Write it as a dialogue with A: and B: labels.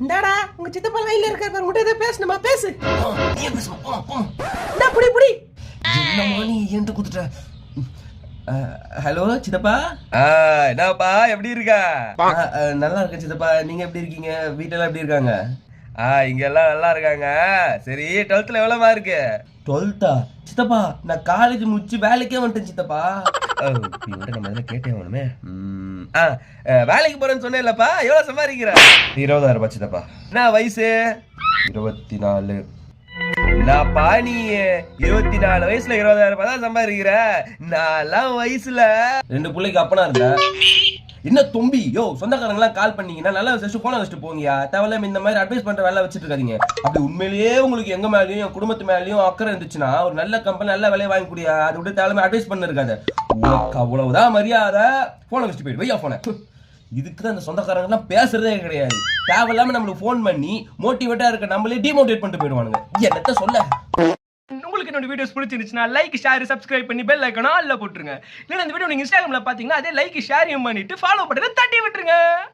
A: இந்தாடா உங்க சித்தப்பா லைன்ல இருக்காரு பாரு, உங்ககிட்ட ஏதோ பேசணுமா? பேசு.
B: நீ பேசுமா? போமா.
A: இந்தா புடி புடி.
B: என்னமா நீ என்கிட்ட குடுத்துட்ட? ஹலோ சித்தப்பா. என்னப்பா எப்படி இருக்க? நல்லா இருக்கேன் சித்தப்பா. நீங்க எப்படி இருக்கீங்க? வீட்டெல்லாம் எப்படி இருக்காங்க? இங்க எல்லாம் நல்லா இருக்காங்க. சரி 12th எவ்வளவு மார்க்கு? 12th சித்தப்பா நான் காலேஜ் முடிச்சு வேலைக்கே வந்துட்டேன் சித்தப்பா. இவன்ட்ட நம்ம எல்லாம் கேட்டே வேணுமே. வேலைக்கு போறேன்னு சொன்னேன்லப்பா. எவ்வளவு சம்பாதிக்கிற? 20,000 ரூபாய் சித்தப்பா. என்ன வயசு? 24. என்னப்பா நீ 24 வயசுல 20,000 ரூபாய் தான் சம்பாதிக்கிற? நான் வயசுல 2 பிள்ளைக்கு அப்பனா இருந்தேன். என்ன தொம்பி யோ, சொந்தக்காரங்களாம் கால் பண்ணீங்கன்னா நல்லா வச்சுட்டு போன வச்சுட்டு போங்கயா. தேவையில்லாம இந்த மாதிரி அட்வைஸ் பண்ற வேலை வச்சுட்டு இருக்காதீங்க. அப்படி உண்மையிலேயே உங்களுக்கு எங்க மேலேயும் என் குடும்பத்து மேலேயும் அக்கறை இருந்துச்சுன்னா ஒரு நல்ல கம்பெனி நல்ல வேலையை வாங்கி கூடிய. அதை விட்டு தேவையில்லாம அட்வைஸ் பண்ண இருக்காது. உனக்கு அவ்வளவுதான் மரியாதை. போன வச்சுட்டு போயிடு. வையா போன. இதுக்கு தான் அந்த சொந்தக்காரங்க எல்லாம் பேசுறதே கிடையாது. தேவையில்லாம நம்மளுக்கு போன் பண்ணி மோட்டிவேட்டா இருக்க நம்மளே டிமோட்டிவேட் பண்ணிட்டு போயிடுவானுங்க. என்னத்த சொல்ல.
A: உங்களுக்கு என்னோட வீடியோஸ் பிடிச்சிருந்துச்சுன்னா லைக் ஷேர் சப்ஸ்கிரைப் பண்ணி பெல் ஐக்கான ஆல்ல போட்டுருங்க. இல்லைன்னா இந்த வீடியோ நீங்க இன்ஸ்டாகிராம்ல பாத்தீங்கன்னா அதே லைக் ஷேரையும் பண்ணிட்டு ஃபாலோ பட்டனை தட்டி விட்டுருங்க.